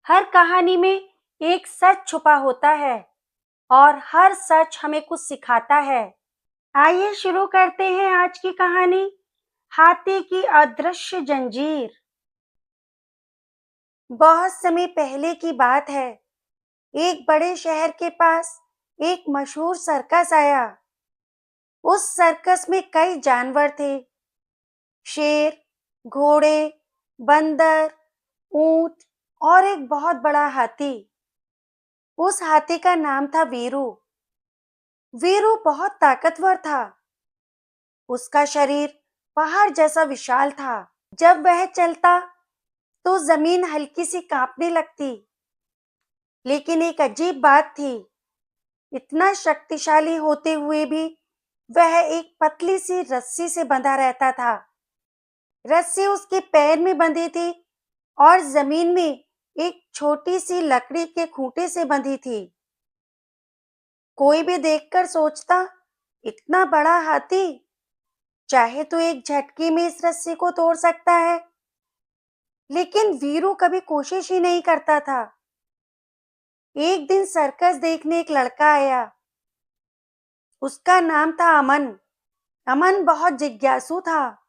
हर कहानी में एक सच छुपा होता है और हर सच हमें कुछ सिखाता है। आइए शुरू करते हैं आज की कहानी, हाथी की अदृश्य जंजीर। बहुत समय पहले की बात है। एक बड़े शहर के पास एक मशहूर सर्कस आया। उस सर्कस में कई जानवर थे। शेर, घोड़े, बंदर, ऊंट और एक बहुत बड़ा हाथी। उस हाथी का नाम था वीरू। वीरू बहुत ताकतवर था। उसका शरीर पहाड़ जैसा विशाल था। जब वह चलता तो जमीन हल्की सी कांपने लगती। लेकिन एक अजीब बात थी, इतना शक्तिशाली होते हुए भी वह एक पतली सी रस्सी से बंधा रहता था। रस्सी उसके पैर में बंधी थी और जमीन में एक छोटी सी लकड़ी के खूंटे से बंधी थी। कोई भी देखकर सोचता, इतना बड़ा हाथी चाहे तो एक झटके में इस रस्सी को तोड़ सकता है। लेकिन वीरू कभी कोशिश ही नहीं करता था। एक दिन सर्कस देखने एक लड़का आया। उसका नाम था अमन। अमन बहुत जिज्ञासु था।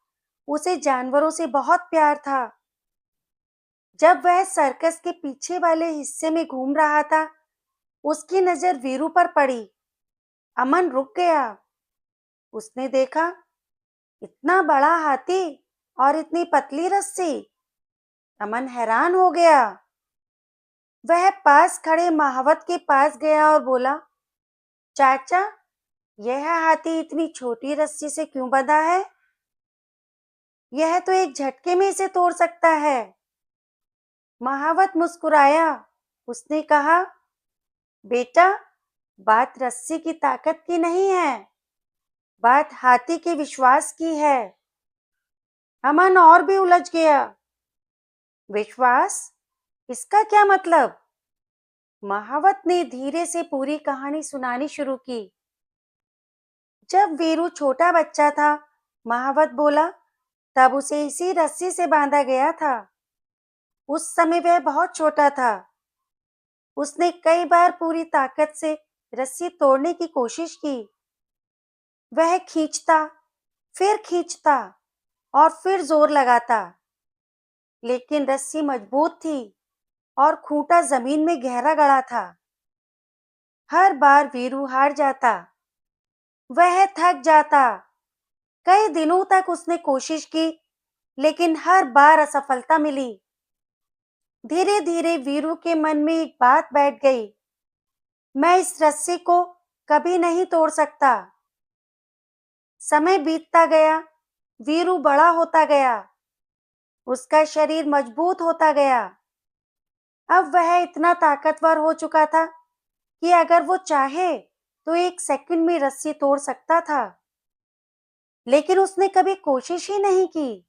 उसे जानवरों से बहुत प्यार था। जब वह सर्कस के पीछे वाले हिस्से में घूम रहा था, उसकी नजर वीरू पर पड़ी। अमन रुक गया। उसने देखा, इतना बड़ा हाथी और इतनी पतली रस्सी। अमन हैरान हो गया। वह पास खड़े महावत के पास गया और बोला, चाचा, यह हाथी इतनी छोटी रस्सी से क्यों बंधा है? यह तो एक झटके में इसे तोड़ सकता है। महावत मुस्कुराया। उसने कहा, बेटा, बात रस्सी की ताकत की नहीं है, बात हाथी के विश्वास की है। अमन और भी उलझ गया। विश्वास? इसका क्या मतलब? महावत ने धीरे से पूरी कहानी सुनानी शुरू की। जब वीरू छोटा बच्चा था, महावत बोला, तब उसे इसी रस्सी से बांधा गया था। उस समय वह बहुत छोटा था। उसने कई बार पूरी ताकत से रस्सी तोड़ने की कोशिश की। वह खींचता और फिर जोर लगाता। लेकिन रस्सी मजबूत थी और खूंटा जमीन में गहरा गड़ा था। हर बार वीरू हार जाता। वह थक जाता। कई दिनों तक उसने कोशिश की, लेकिन हर बार असफलता मिली। धीरे धीरे वीरू के मन में एक बात बैठ गई, मैं इस रस्सी को कभी नहीं तोड़ सकता। समय बीतता गया। वीरू बड़ा होता गया। उसका शरीर मजबूत होता गया। अब वह इतना ताकतवर हो चुका था कि अगर वो चाहे तो एक सेकंड में रस्सी तोड़ सकता था। लेकिन उसने कभी कोशिश ही नहीं की,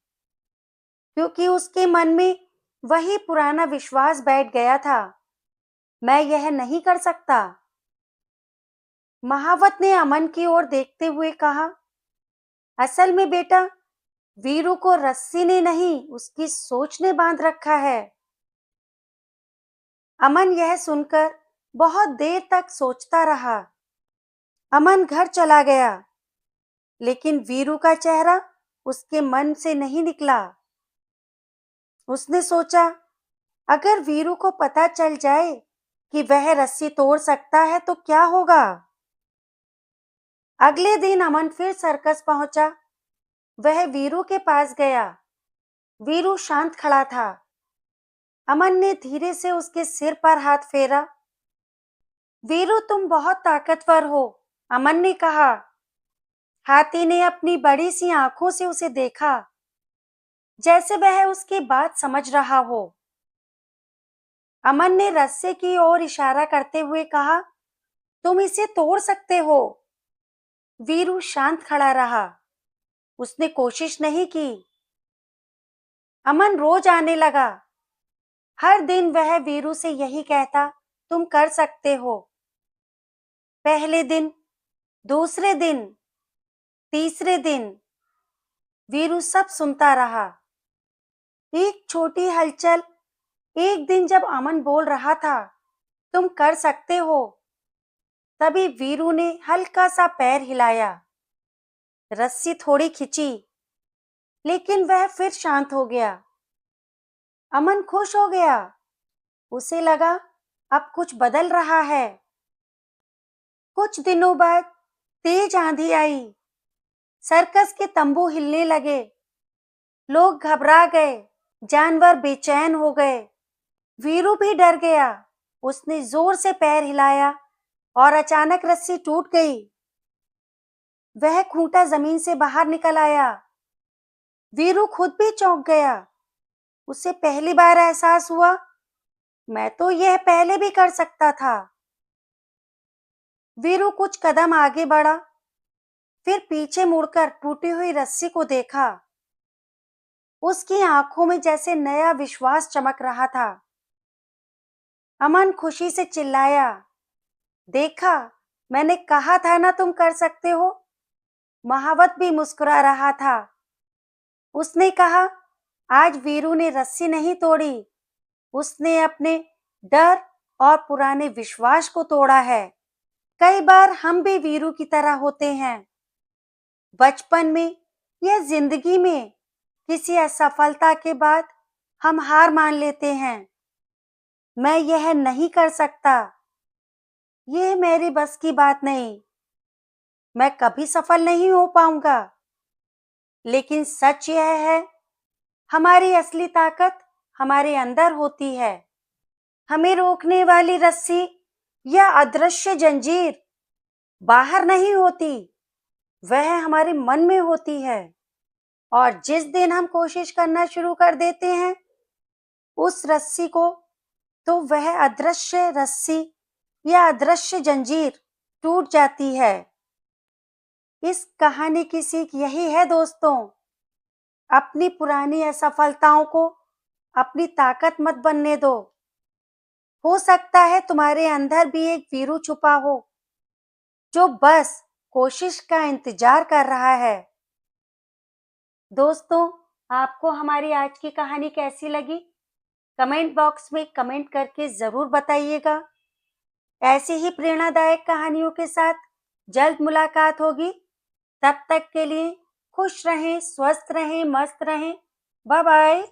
क्योंकि उसके मन में वही पुराना विश्वास बैठ गया था, मैं यह नहीं कर सकता। महावत ने अमन की ओर देखते हुए कहा, असल में बेटा, वीरू को रस्सी ने नहीं, उसकी सोच ने बांध रखा है। अमन यह सुनकर बहुत देर तक सोचता रहा। अमन घर चला गया, लेकिन वीरू का चेहरा उसके मन से नहीं निकला। उसने सोचा, अगर वीरू को पता चल जाए कि वह रस्सी तोड़ सकता है तो क्या होगा? अगले दिन अमन फिर सर्कस पहुंचा। वह वीरू के पास गया। वीरू शांत खड़ा था। अमन ने धीरे से उसके सिर पर हाथ फेरा। वीरू, तुम बहुत ताकतवर हो, अमन ने कहा। हाथी ने अपनी बड़ी सी आंखों से उसे देखा, जैसे वह उसकी बात समझ रहा हो। अमन ने रस्से की ओर इशारा करते हुए कहा, तुम इसे तोड़ सकते हो। वीरू शांत खड़ा रहा। उसने कोशिश नहीं की। अमन रोज आने लगा। हर दिन वह वीरू से यही कहता, तुम कर सकते हो। पहले दिन, दूसरे दिन, तीसरे दिन, वीरू सब सुनता रहा। एक छोटी हलचल, एक दिन जब अमन बोल रहा था, तुम कर सकते हो, तभी वीरू ने हल्का सा पैर हिलाया। रस्सी थोड़ी खिंची, लेकिन वह फिर शांत हो गया। अमन खुश हो गया। उसे लगा अब कुछ बदल रहा है। कुछ दिनों बाद तेज आंधी आई। सर्कस के तंबू हिलने लगे। लोग घबरा गए। जानवर बेचैन हो गए। वीरू भी डर गया। उसने जोर से पैर हिलाया और अचानक रस्सी टूट गई। वह खूंटा जमीन से बाहर निकल आया। वीरू खुद भी चौंक गया। उसे पहली बार एहसास हुआ, मैं तो यह पहले भी कर सकता था। वीरू कुछ कदम आगे बढ़ा, फिर पीछे मुड़कर टूटी हुई रस्सी को देखा। उसकी आंखों में जैसे नया विश्वास चमक रहा था। अमन खुशी से चिल्लाया, देखा, मैंने कहा था ना तुम कर सकते हो। महावत भी मुस्कुरा रहा था। उसने कहा, आज वीरू ने रस्सी नहीं तोड़ी, उसने अपने डर और पुराने विश्वास को तोड़ा है। कई बार हम भी वीरू की तरह होते हैं। बचपन में या जिंदगी में किसी असफलता के बाद हम हार मान लेते हैं। मैं यह नहीं कर सकता, यह मेरी बस की बात नहीं, मैं कभी सफल नहीं हो पाऊंगा। लेकिन सच यह है, हमारी असली ताकत हमारे अंदर होती है। हमें रोकने वाली रस्सी या अदृश्य जंजीर बाहर नहीं होती, वह हमारे मन में होती है। और जिस दिन हम कोशिश करना शुरू कर देते हैं उस रस्सी को, तो वह अदृश्य रस्सी या अदृश्य जंजीर टूट जाती है। इस कहानी की सीख यही है दोस्तों, अपनी पुरानी असफलताओं को अपनी ताकत मत बनने दो। हो सकता है तुम्हारे अंदर भी एक वीरू छुपा हो, जो बस कोशिश का इंतजार कर रहा है। दोस्तों, आपको हमारी आज की कहानी कैसी लगी? कमेंट बॉक्स में कमेंट करके जरूर बताइएगा। ऐसी ही प्रेरणादायक कहानियों के साथ जल्द मुलाकात होगी। तब तक के लिए खुश रहें, स्वस्थ रहें, मस्त रहें। Bye bye.